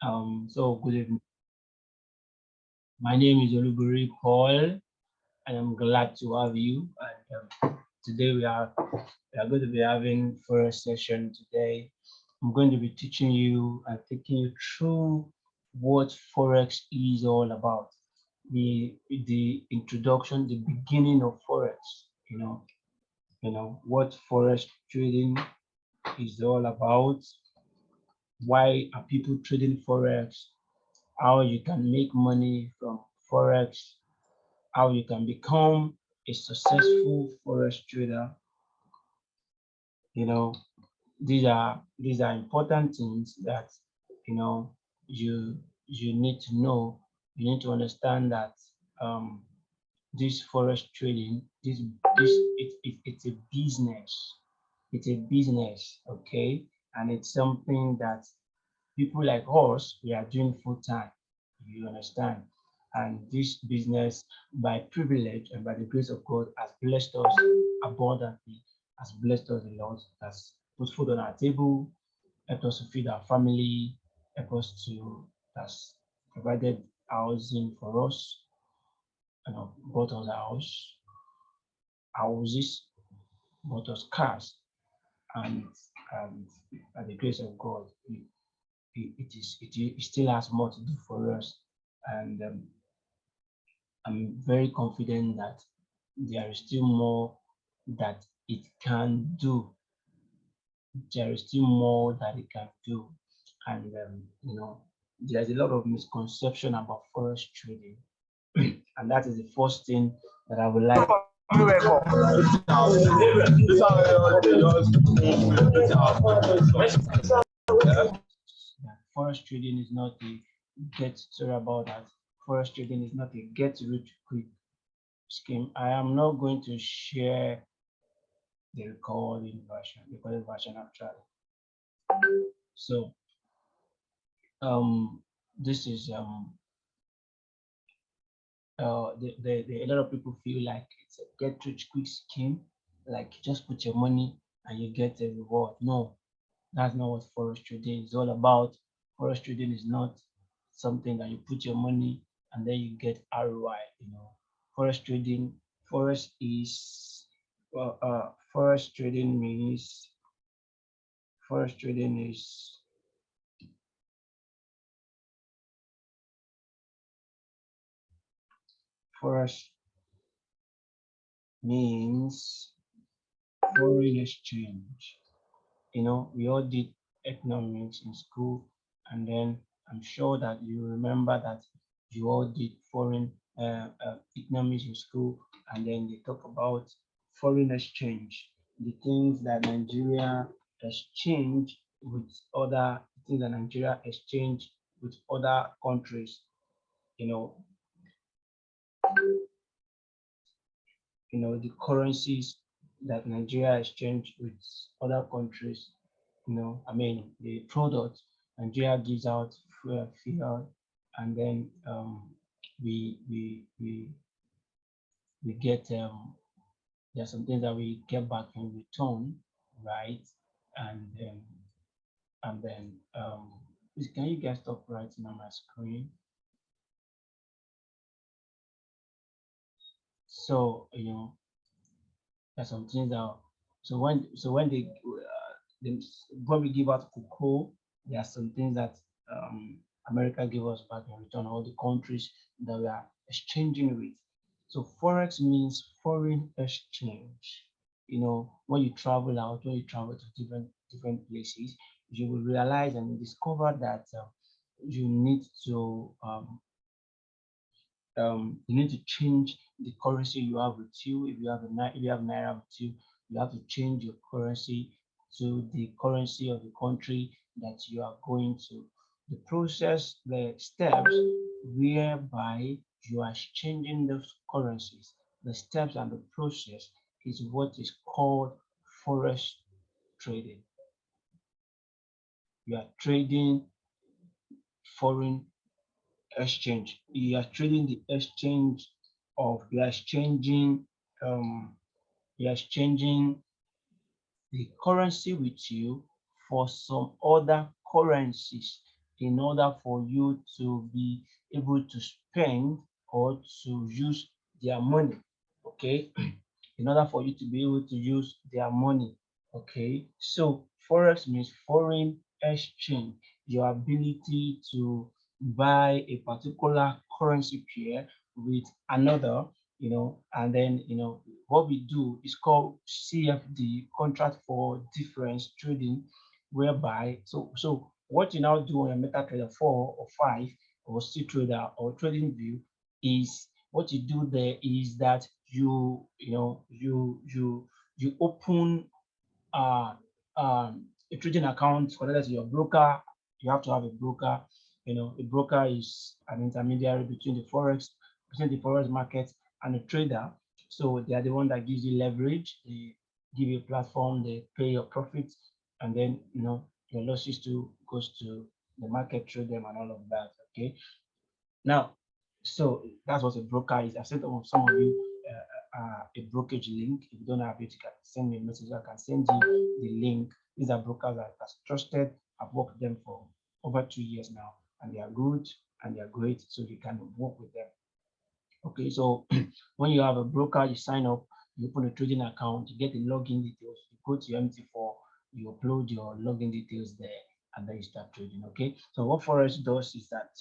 So good evening. My name is Oluburi Paul, and I'm glad to have you. And today we are going to be having first session today. I'm going to be teaching you and taking you through what Forex is all about. The introduction, the beginning of Forex. What Forex trading is all about. Why are people trading Forex? How you can make money from Forex, how you can become a successful Forex trader. You know, these are important things that you know you need to know. You need to understand that this Forex trading, it's a business. It's a business, okay, and it's something that people like us, we are doing full time. You understand? And this business, by privilege and by the grace of God, has blessed us abundantly, has blessed us a lot, has put food on our table, helped us to feed our family, helped us to, has provided housing for us, bought us houses, bought us cars, and, and by the grace of God, it still has more to do for us, and I'm very confident that there is still more that it can do. There is still more that it can do, and there's a lot of misconception about forex trading, and that is the first thing that I would like. Forex trading is not a sorry about that. Forex trading is not a get rich quick scheme. I am not going to share the recorded version actually. So this is a lot of people feel like it's a get rich quick scheme, like you just put your money and you get a reward. No, that's not what forex trading is all about. Forex trading is not something that you put your money and then you get ROI. Forex trading, forex is forex trading means forex trading is forex means foreign exchange. We all did economics in school, and then I'm sure that you remember that you all did foreign economics in school, and then they talk about foreign exchange, the things that Nigeria exchange with other things that Nigeria exchange with other countries. You know, the currencies that Nigeria exchange with other countries. I mean, the product Nigeria gives out fuel, and then we get there are some things that we get back in return, right? And then please, can you guys stop writing on my screen? So there's some things that when we give out cocoa, there are some things that America give us back in return, all the countries that we are exchanging with. So forex means foreign exchange. When you travel out, when you travel to different places, you will realize and discover that you need to change the currency you have with you. If you have naira with you, you have to change your currency to the currency of the country that you are going to. The process, the steps whereby you are changing those currencies, the steps and the process is what is called forex trading. You are trading foreign exchange. You are trading the exchange of you are exchanging the currency with you for some other currencies in order for you to be able to spend or to use their money. Okay, in order for you to be able to use their money. Okay, so forex means foreign exchange, your ability to buy a particular currency pair with another, and then what we do is called CFD, contract for difference trading, whereby what you now do on your MetaTrader 4 or 5 or C Trader or Trading View is, what you do there is that you open uh, a trading account connected to your broker. You have to have a broker. A broker is an intermediary between the forex market and the trader. So they are the one that gives you leverage. They give you a platform. They pay your profits, and then your losses too goes to the market through them and all of that. Okay. Now, so that's what a broker is. I sent some of you a brokerage link. If you don't have it, you can send me a message. I can send you the link. These are brokers that are trusted. I've worked with them for over 2 years now, and they are good and they are great, so you can work with them. Okay, so when you have a broker, you sign up, you open a trading account, you get the login details, you go to your MT4, you upload your login details there, and then you start trading. Okay, so what Forex does is that,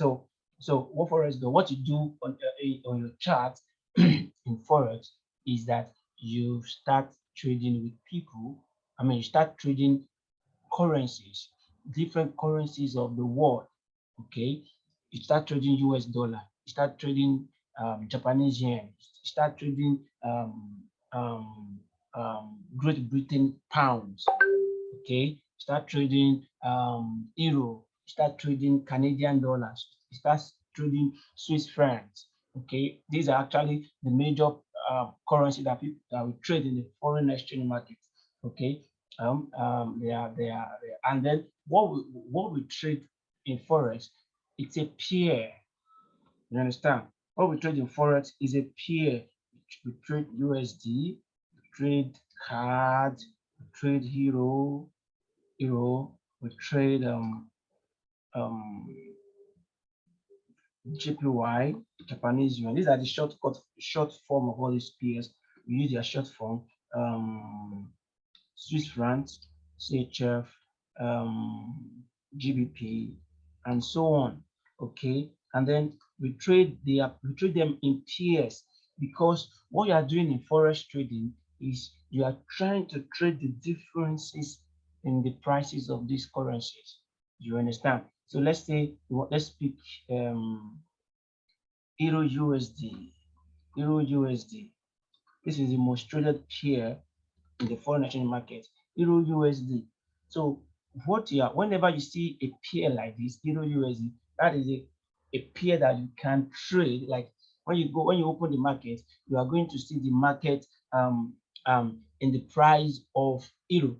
what Forex does, what you do on your chart in Forex is that you start trading with people. I mean, you start trading currencies, different currencies of the world. Okay, you start trading US dollar, you start trading Japanese yen, you start trading Great Britain pounds. Okay, start trading euro, start trading Canadian dollars, start trading Swiss francs. Okay, these are actually the major currency that people that we trade in the foreign exchange market. Okay, and then what we trade in forex, it's a pair. You understand? What we trade in forex is a pair. We trade USD, we trade CAD, we trade euro, we trade um JPY, Japanese yuan. These are the short form of all these pairs. We use their short form. Swiss francs, CHF, GBP, and so on. Okay, and then we trade them in pairs, because what you are doing in forex trading is you are trying to trade the differences in the prices of these currencies. You understand? So let's say let's pick Euro USD. Euro USD. This is the most traded pair in the foreign exchange market, Euro USD. So whenever you see a pair like this, Euro USD, that is a pair that you can trade. Like when you open the market, you are going to see the market in the price of euro.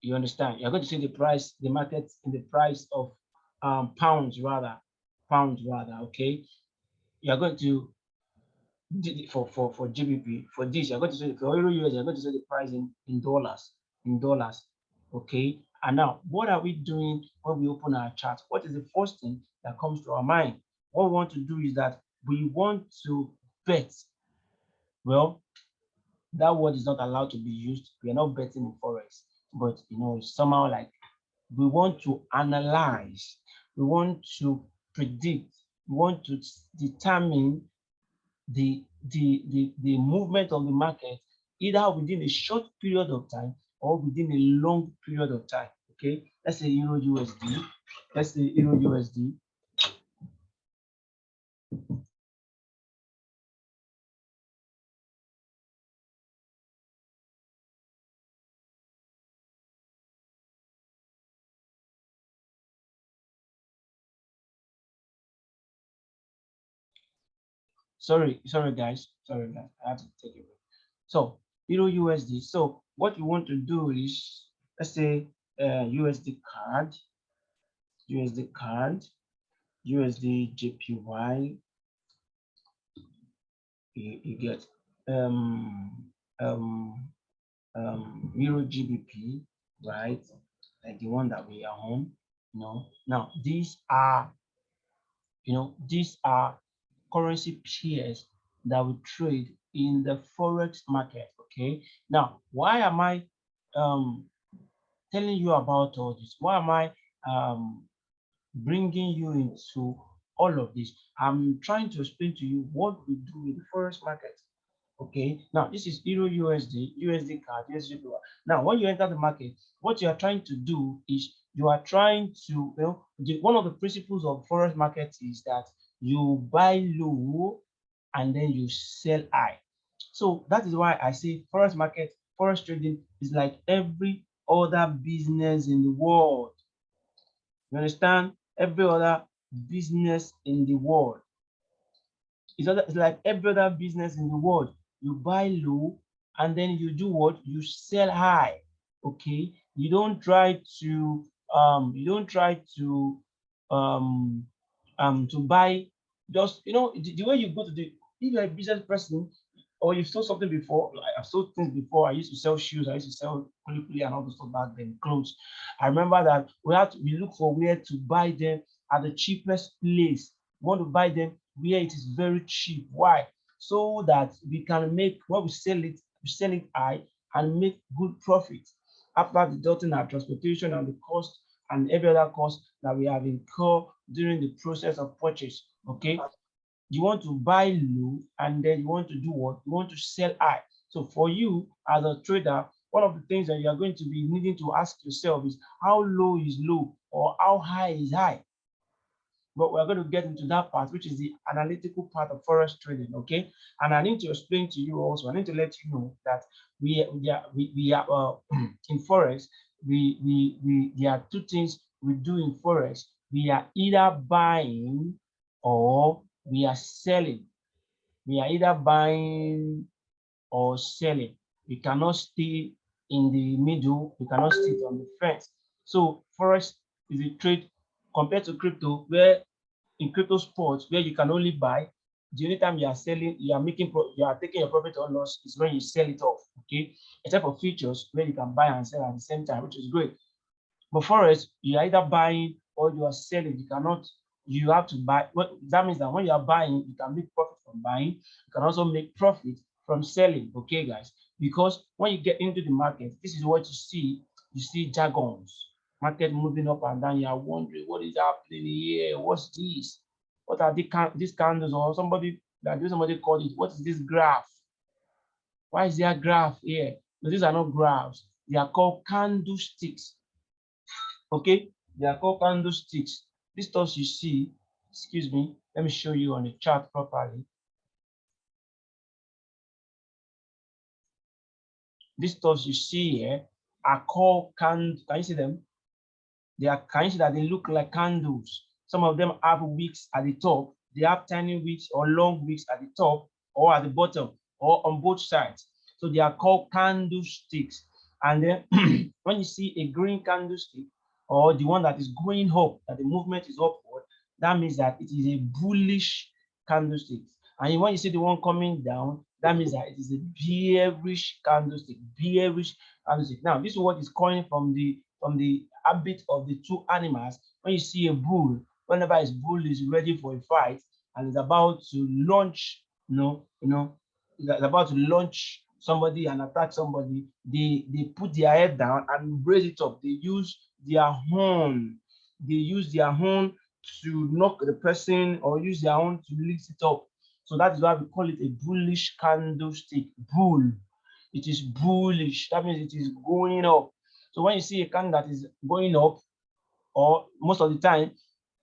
You understand? You're going to see the market in the price of pounds rather. Okay. You're going to for GBP, for this, you're going to say for Euro US, you're going to say the price in dollars, okay? And now, what are we doing when we open our chart? What is the first thing that comes to our mind? What we want to do is that we want to bet. Well, that word is not allowed to be used. We are not betting in forex, but somehow like we want to analyze, we want to predict, we want to determine the movement of the market, either within a short period of time or within a long period of time. Okay, let's say Euro USD. Let's say Euro USD. Sorry guys, I have to take a break. So Euro USD. So what you want to do is, let's say USD card, USD JPY. You get Euro GBP, right? Like the one that we are on. Now these are currency pairs that we trade in the forex market. Okay, now why am I um telling you about all this? Why am I um bringing you into all of this? I'm trying to explain to you what we do in the forex market. Okay, now this is Euro USD, USD card, USD dollar. Now, when you enter the market, what you are trying to do is you are trying to, one of the principles of forex market is that you buy low and then you sell high. So that is why I say forex market, forex trading is like every other business in the world. You understand? Every other business in the world. It's like every other business in the world. You buy low and then you do what? You sell high. Okay. You don't try to buy just the way you go to the if you're a business person or you've sold something before, like I've sold things before. I used to sell shoes, I used to sell kuli and all the stuff back then, clothes. I remember that we look for where to buy them at the cheapest place. We want to buy them where it is very cheap. Why? So that we can make when we sell it high and make good profit after deducting our transportation and the cost and every other cost that we have incurred during the process of purchase. Okay, you want to buy low and then you want to do what? You want to sell high. So for you as a trader, one of the things that you are going to be needing to ask yourself is how low is low or how high is high. But we're going to get into that part, which is the analytical part of forex trading. Okay, and I need to explain to you also. I need to let you know that we are in forex. We there are two things we do in forex. We are either buying or we are selling. We are either buying or selling. We cannot stay in the middle. We cannot sit on the fence. So forex is a trade compared to crypto, where in crypto sports where you can only buy. The only time you are selling, you are taking your profit or loss is when you sell it off. Okay, except for futures where you can buy and sell at the same time, which is great. But forex, you are either buying or you are selling. You cannot, you have to buy. Well, that means that when you are buying, you can make profit from buying. You can also make profit from selling. Okay, guys. Because when you get into the market, this is what you see. You see jargons, market moving up and down. You are wondering what is happening here. What's this? What are these candles? Or somebody called it. What is this graph? Why is there a graph here? No, these are not graphs. They are called candlesticks. Okay, they are called candlesticks. This stuff you see, excuse me, let me show you on the chart properly. These stuff you see here are called candles. Can you see them? Can you see that they look like candles? Some of them have wicks at the top. They have tiny wicks or long wicks at the top or at the bottom or on both sides. So they are called candlesticks. And then when you see a green candlestick or the one that is going up, that the movement is upward, that means that it is a bullish candlestick. And when you see the one coming down, that means that it is a bearish candlestick. Bearish candlestick. Now, this is what is coming from the habit of the two animals. When you see a bull, whenever his bull is ready for a fight and is about to launch, is about to launch somebody and attack somebody, they put their head down and raise it up. They use their horn. They use their horn to knock the person or use their horn to lift it up. So that is why we call it a bullish candlestick. Bull. It is bullish. That means it is going up. So when you see a candle that is going up, or most of the time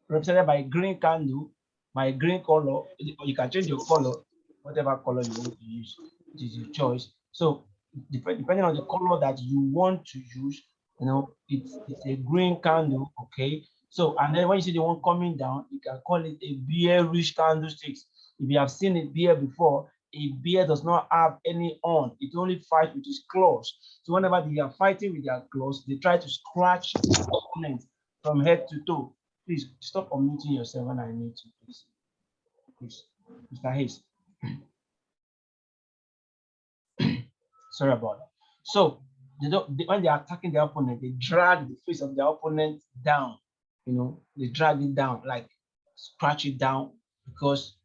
represented by a green candle, by a green color, or you can change your color, whatever color you want to use. It is your choice. So depending on the color that you want to use, it's a green candle, okay? So, and then when you see the one coming down, you can call it a bearish candlestick. If you have seen a bear before, a bear does not have any horn. It only fights with its claws. So whenever they are fighting with their claws, they try to scratch the opponent from head to toe. Please stop unmuting yourself when I need to, please. Please, Mr. Hayes. Sorry about that. So when they are attacking their opponent, they drag the face of their opponent down. they drag it down, like scratch it down, because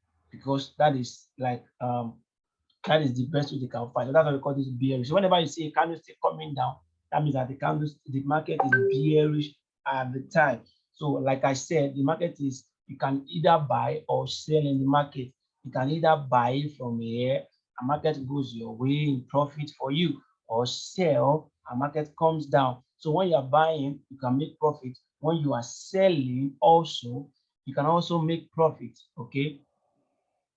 that is like that is the best way they can find. So that's why we call this bearish. So whenever you see a candlestick coming down, that means that the market is bearish at the time. So like I said, the market is, you can either buy or sell in the market. You can either buy from here, a market goes your way in profit for you, or sell, a market comes down. So when you are buying, you can make profit. When you are selling also, you can also make profit. Okay.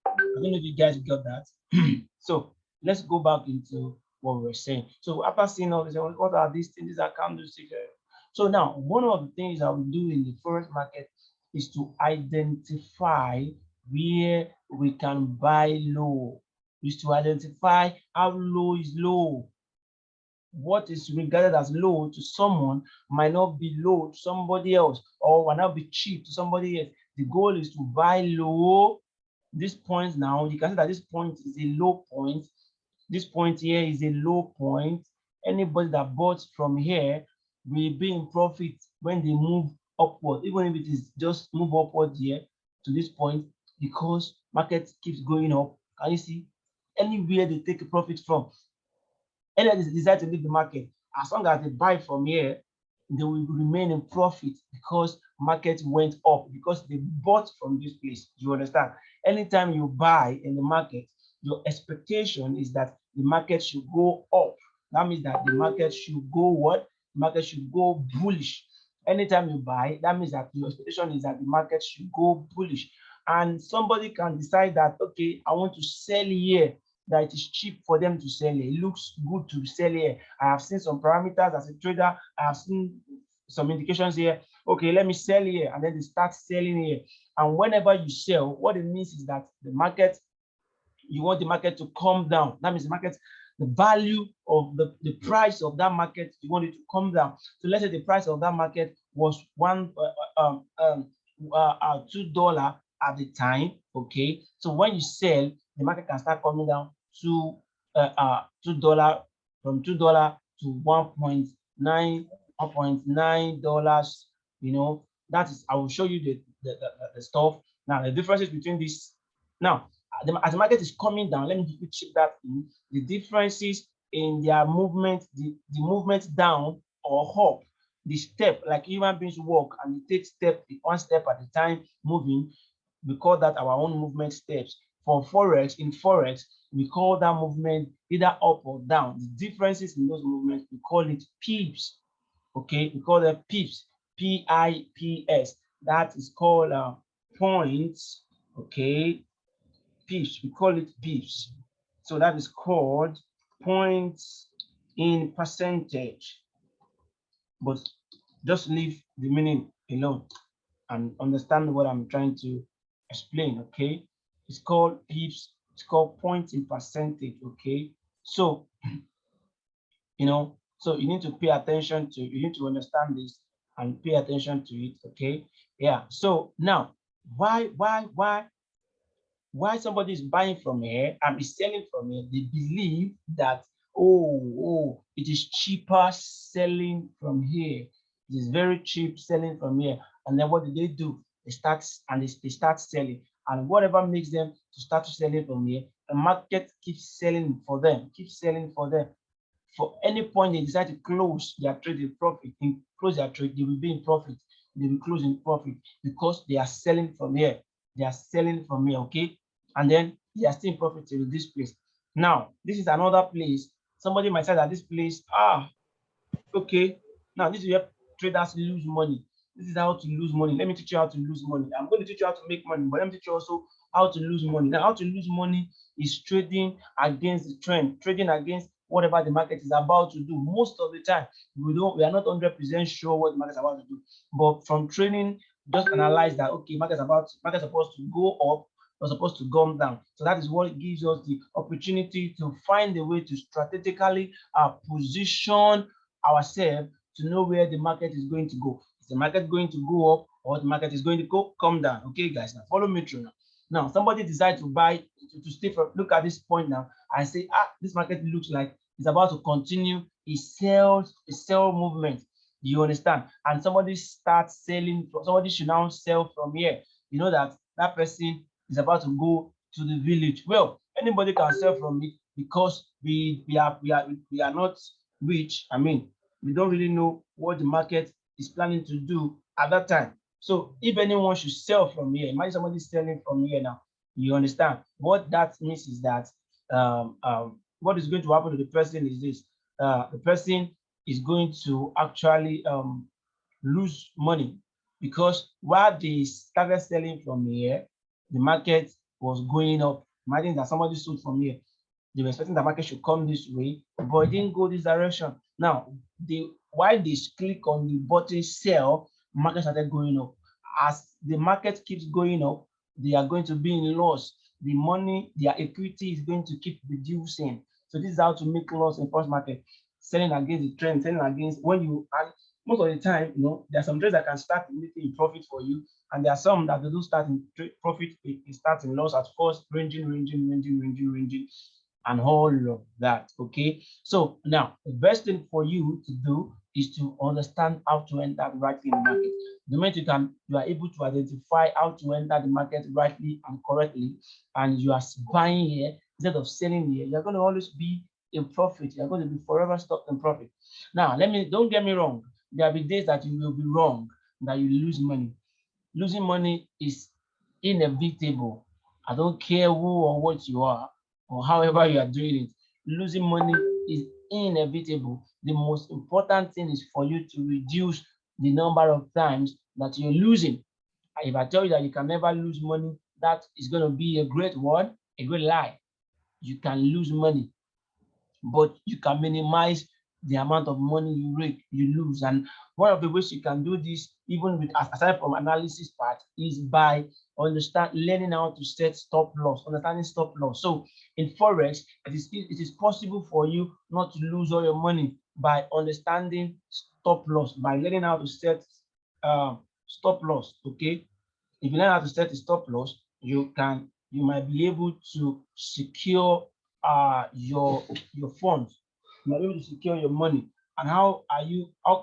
I don't know if you guys got that. So let's go back into what we were saying. So after seeing all this, what are these things? These are candlesticks. So now, one of the things that we do in the forex market is to identify where we can buy low. Is to identify how low is low. What is regarded as low to someone might not be low to somebody else, or might not be cheap to somebody else. The goal is to buy low. This point now, you can see that this point is a low point. This point here is a low point. Anybody that bought from here will be in profit when they move upward, even if it is just move upward here to this point, because market keeps going up. Can you see? Anywhere they take a profit from, and they decide to leave the market, as long as they buy from here, they will remain in profit because market went up, because they bought from this place. You understand? Anytime you buy in the market, your expectation is that the market should go up. That means that the market should go what? The market should go bullish. Anytime you buy, that means that your expectation is that the market should go bullish. And somebody can decide that, okay, I want to sell here, that it is cheap for them to sell it. It looks good to sell here. I have seen some parameters as a trader. I have seen some indications here. Okay, let me sell here, and then they start selling here. And whenever you sell, what it means is that the market, you want the market to come down. That means the market, the value of the price of that market, you want it to come down. So let's say the price of that market was $2 at the time. Okay, so when you sell, the market can start coming down to $2, from $2 to 1.9 dollars. That is, I will show you the stuff. Now the differences between this. Now as the market is coming down, let me give you check that in the differences in their movement, the movement down or up, the step, like human beings walk and they take one step at a time moving. We call that our own movement steps. For forex, in forex, we call that movement either up or down. The differences in those movements, we call it pips. Okay, we call them pips, P-I-P-S. That is called points. Okay, pips, we call it pips. So that is called points in percentage. But just leave the meaning alone and understand what I'm trying to explain. Okay, it's called pips, it's called points in percentage. Okay, so so you need to pay attention to, you need to understand this and pay attention to it. Okay, yeah. So now, why somebody is buying from here and is selling from here? They believe that, oh, it is cheaper selling from here. It is very cheap selling from here. And then what do? They start selling, and whatever makes them to start selling from here, the market keeps selling for them, For any point they decide to close their trade in profit, close their trade, they will be in profit. They will close in profit because they are selling from here. They are selling from here, okay? And then they are still in profit in this place. Now, this is another place. Somebody might say that this place, okay, now this is where traders lose money. This is how to lose money. Let me teach you how to lose money. I'm going to teach you how to make money, but let me teach you also how to lose money. Now, how to lose money is trading against the trend, trading against whatever the market is about to do. Most of the time, we are not 100% sure what the market is about to do. But from trading, just analyze that, okay, market supposed to go up or supposed to come down. So that is what gives us the opportunity to find a way to strategically position ourselves to know where the market is going to go. Is the market going to go up, or the market is going to come down? Okay, guys, now follow me through now. Now, somebody decides to buy, to stay for, look at this point now, and say, this market looks like it's about to continue a sell movement. You understand? And somebody starts selling, somebody should now sell from here. You know that that person is about to go to the village. Well, anybody can sell from it because we are not rich. I mean, we don't really know what the market is planning to do at that time. So if anyone should sell from here, imagine somebody selling from here now. You understand? What that means is that what is going to happen to the person is this: the person is going to actually lose money, because while they started selling from here, the market was going up. Imagine that somebody sold from here. They were expecting the market should come this way, but it didn't go this direction. Now, while they click on the button sell, market started going up. As the market keeps going up, they are going to be in loss. The money, their equity is going to keep reducing. So this is how to make loss in first market. Selling against the trend, selling against when you, and most of the time, there are some trades that can start making profit for you, and there are some that they do start in profit, it starts in loss at first, ranging, and all of that. Okay, so now the best thing for you to do is to understand how to enter rightly in the market. The moment you are able to identify how to enter the market rightly and correctly, and you are buying here instead of selling here, you're going to always be in profit. You're going to be forever stuck in profit. Now, don't get me wrong. There will be days that you will be wrong, that you lose money. Losing money is inevitable. I don't care who or what you are, or however you are doing it. Losing money is inevitable. The most important thing is for you to reduce the number of times that you're losing. If I tell you that you can never lose money, that is going to be a great word, a great lie. You can lose money, but you can minimize the amount of money you lose. And one of the ways you can do this, even with aside from analysis part, is by learning how to set stop loss, understanding stop loss. So in forex, it is possible for you not to lose all your money by understanding stop loss, by learning how to set stop loss. Okay, if you learn how to set a stop loss, you might be able to secure your funds. You might be able to secure your money. And how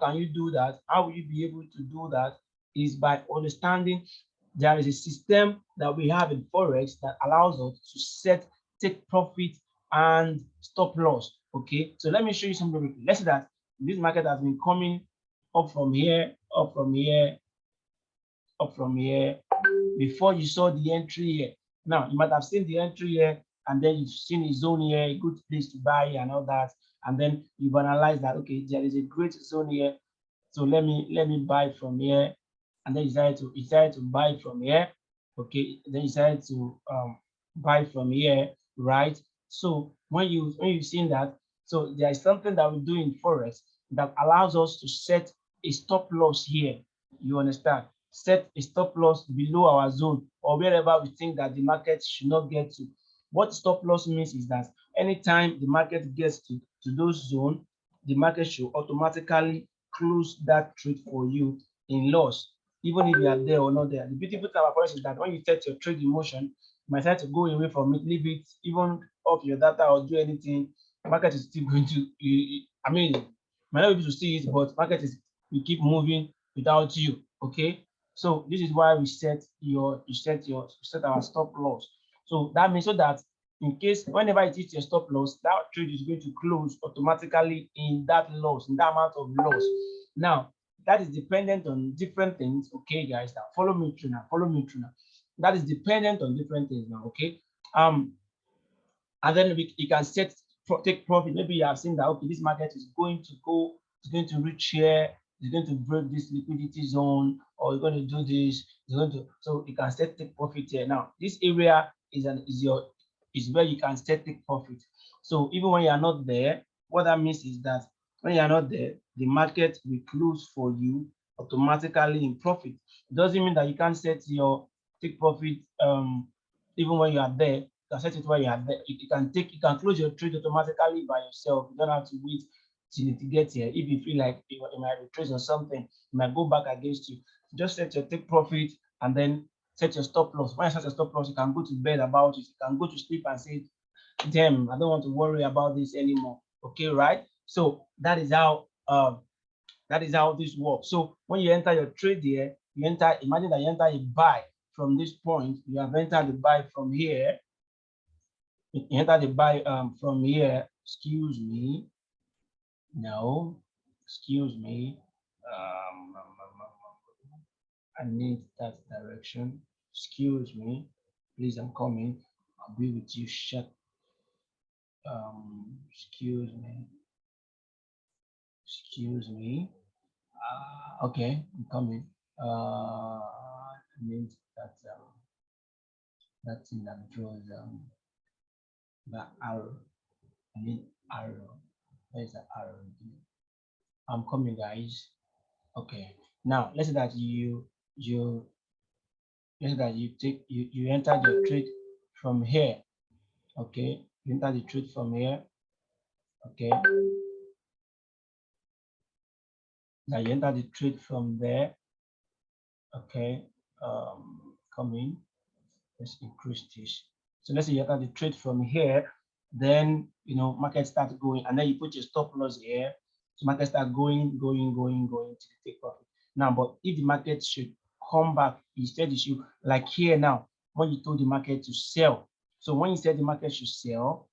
can you do that? How will you be able to do that? Is by understanding there is a system that we have in forex that allows us to take profit and stop loss. Okay, so let me show you something. Let's say that this market has been coming up from here, up from here, up from here, before you saw the entry here. Now, you might have seen the entry here, and then you've seen a zone here, a good place to buy and all that. And then you've analyzed that, okay, there is a great zone here. So let me buy from here. And then you decided to buy from here. Okay, then you decided to buy from here, right? So when you've seen that, so there is something that we do in forex that allows us to set a stop loss here. You understand? Set a stop loss below our zone or wherever we think that the market should not get to. What stop loss means is that anytime the market gets to those zones, the market should automatically close that trade for you in loss, even if you are there or not there. The beautiful thing about forex is that when you set your trade in motion, you might try to go away from it, leave it, even off your data or do anything. Market is still going to, I mean, might not be able to see it, but market will keep moving without you. Okay, so this is why we set our stop loss. So that means so that in case whenever it hits your stop loss, that trade is going to close automatically in that loss, in that amount of loss. Now that is dependent on different things. Okay, guys, now follow me through now. That is dependent on different things now. Okay, and then you can take profit. Maybe you have seen that, okay, this market is going to reach here, it's going to break this liquidity zone, or you're going to do this, so you can take profit here. Now this area is where you can take profit. So even when you are not there, what that means is that when you are not there, the market will close for you automatically in profit. It doesn't mean that you can't set your take profit even when you are there. You can set it where you are there. You can close your trade automatically by yourself. You don't have to wait till it gets here. If you feel like it might retrace or something, it might go back against you. Just set your take profit and then set your stop loss. When you set your stop loss, you can go to bed about it. You can go to sleep and say, damn, I don't want to worry about this anymore. Okay, right? So that is how That is how this works. So when you enter your trade here, you enter, imagine that you enter a buy from this point, you have entered the buy from here. You enter the buy from here, excuse me. No, excuse me. I need that direction. Excuse me. Please, I'm coming. I'll be with you. Shut. Excuse me. Excuse me. Okay, I'm coming. I need that thing that draws the arrow. I need arrow. Where's the arrow? I'm coming, guys. Okay. Now let's say that you enter the trade from here. Okay, you enter the trade from here. Okay. Now you enter the trade from there. Okay. Come in. Let's increase this. So let's say you enter the trade from here, then market starts going, and then you put your stop loss here. So market start going to take profit. Now, but if the market should come back, instead you should, like here now, when you told the market to sell. So when you said the market should sell,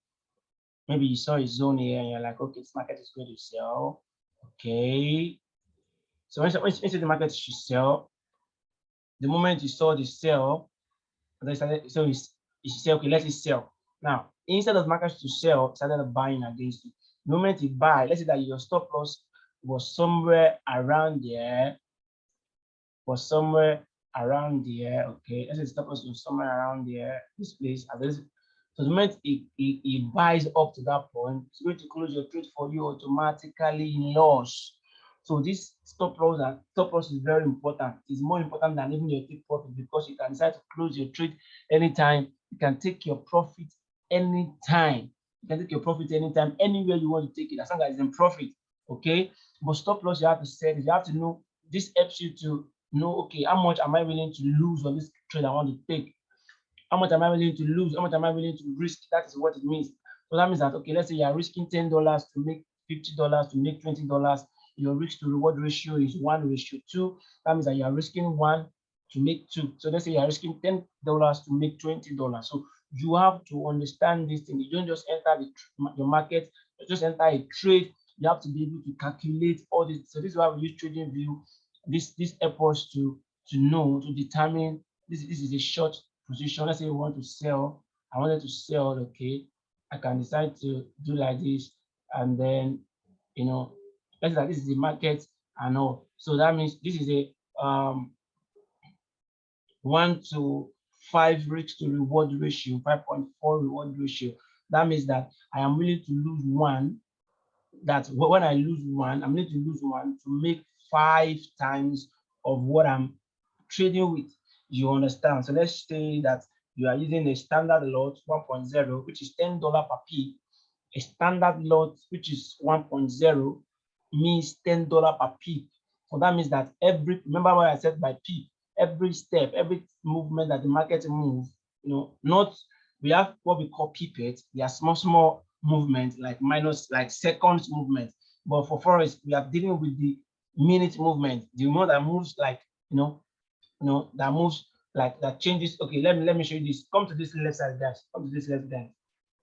maybe you saw a zone here and you're like, okay, this market is going to sell. Okay. So when you said the market should sell, the moment you saw the sell, so you say, okay, let it sell. Now, instead of market to sell, started buying against it. The moment you buy, let's say that your stop loss was somewhere around there, okay, let's say the stop loss was somewhere around there, this place, so the moment it buys up to that point, it's going to close your trade for you automatically in loss. So this stop loss is very important. It's more important than even your take profit, because you can decide to close your trade anytime. You can take your profit anytime. You can take your profit anytime, anywhere you want to take it, as long as it's in profit. Okay. But stop loss, you have to set it. You have to know. This helps you to know, okay, how much am I willing to lose on this trade I want to take? How much am I willing to lose? How much am I willing to risk? That is what it means. So that means that, okay, let's say you are risking $10 to make $50 to make $20. Your risk to reward ratio is 1:2. That means that you are risking 1 to make 2. So let's say you are risking $10 to make $20. So you have to understand this thing. You don't just enter your market, you just enter a trade. You have to be able to calculate all this. So this is why we use trading view. This helps us to know, to determine this is a short position. Let's say we want to sell. I wanted to sell. Okay, I can decide to do like this, and then let's say that this is the market and all. So that means this is a 1 to 5 risk to reward ratio, 5.4 reward ratio. That means that I am willing to lose 1. That when I lose 1, I'm willing to lose 1 to make 5 times of what I'm trading with. You understand? So let's say that you are using a standard lot 1.0, which is $10 per peak. A standard lot, which is 1.0, means $10 per peak. So that means that remember what I said by peak, every step, every movement that the market moves, we have what we call pipettes. They are small movements, like seconds movement. But for Forex, we are dealing with the minute movement, the one that moves like, that moves like, that changes. Okay, let me show you this. Come to this left side, guys. Come to this left side.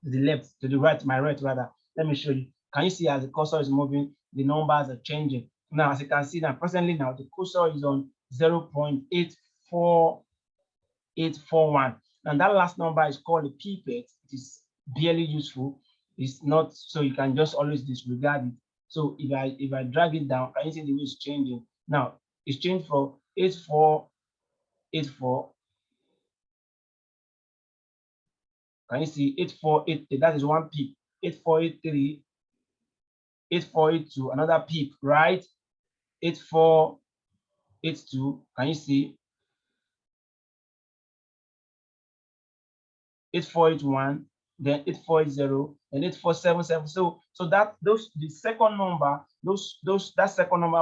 To the left, to the right, my right rather. Let me show you. Can you see as the cursor is moving, the numbers are changing? Now, as you can see now, presently now, the cursor is on 0.84841. And that last number is called a pipette. It is barely useful. It's not, so you can just always disregard it. So if I drag it down, can you see the way it's changing? Now, it's changed from 8484. Can you see 8483? That is 1 peak. 8483, 8482, another peak, right? 8482. Can you see 8481? Then 8480, and 8477. So that the second number, that second number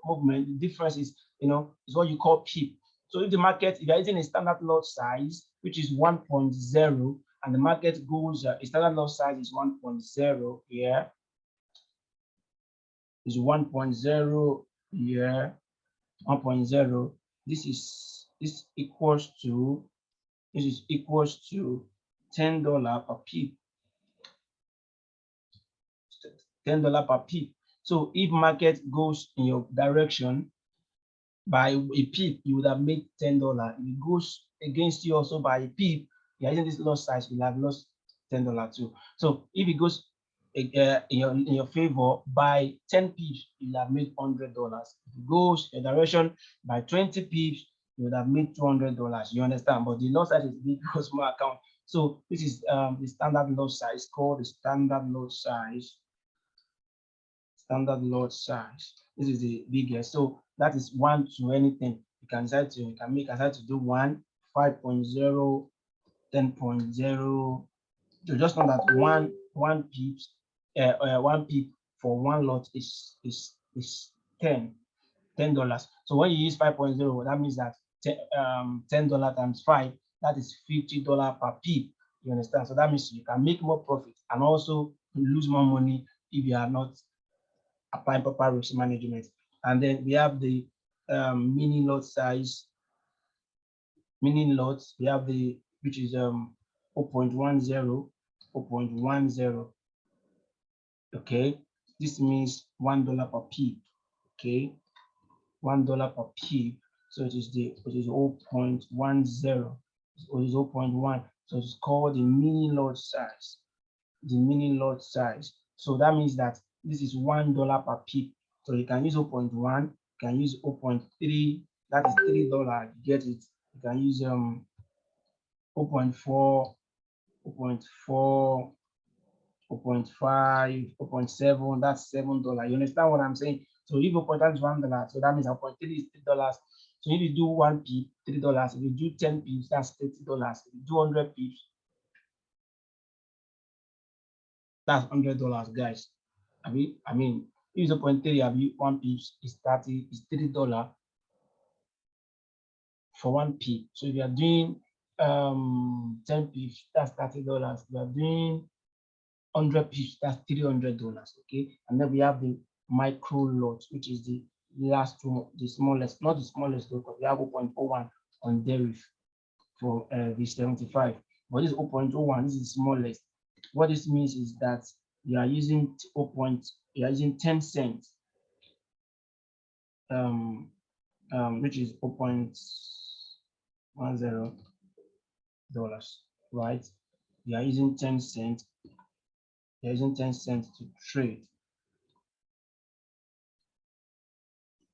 movement, the difference is is what you call peak. So if the market, if you're using a standard lot size, which is 1.0, and the market goes, a standard lot size is 1.0 here, is 1.0, here 1.0. This equals to $10 per pip. $10 per pip. So if market goes in your direction by a pip, you would have made $10. If it goes against you also by a pip, you're using this loss size, you'll have lost $10 too. So if it goes in your favor by 10 pips, you'll have made $100. If it goes in your direction by 20 pips, you would have made $200. You understand? But the loss size is big for small account. So this is the standard loss size, called the standard loss size. Standard lot size. This is the biggest. So that is 1 to anything. You can decide to do 1, 5.0, 10.0. So just know that one pips, 1 pip for one lot is $10. So when you use 5.0, that means that $10 times 5, that is $50 per pip. You understand? So that means you can make more profit and also lose more money if you are not applying proper risk management. And then we have the mini lot size. Mini lots, we have the which is 0.10. Okay, this means $1 per pip. Okay, $1 per pip. So it is 0.10, or is 0.1. So it's called the mini lot size. The mini lot size. So that means that this is $1 per pip. So you can use 0.1, you can use 0.3, that is $3. You get it. You can use 0.4, 0.4, 0.5, 0.7, that's $7. You understand what I'm saying? So if 0.1 is $1, so that means 0.3 is $3. So if you do 1 pip, $3. If you do 10 pips, that's $30. If you do 100 pips, that's $100, guys. I mean, if 0.3, 1 pips is $3 for 1 pip. So if you are doing 10 pips, that's $30. If you are doing 100 pips, that's $300. Okay, and then we have the micro lot, which is the last one, the smallest, not the smallest though, because we have 0.01 on deriv for V75, but this is 0.01. This is the smallest. What this means is that you are using 10 cents, which is $0.10, right? You are using 10 cents. You're using 10 cents to trade.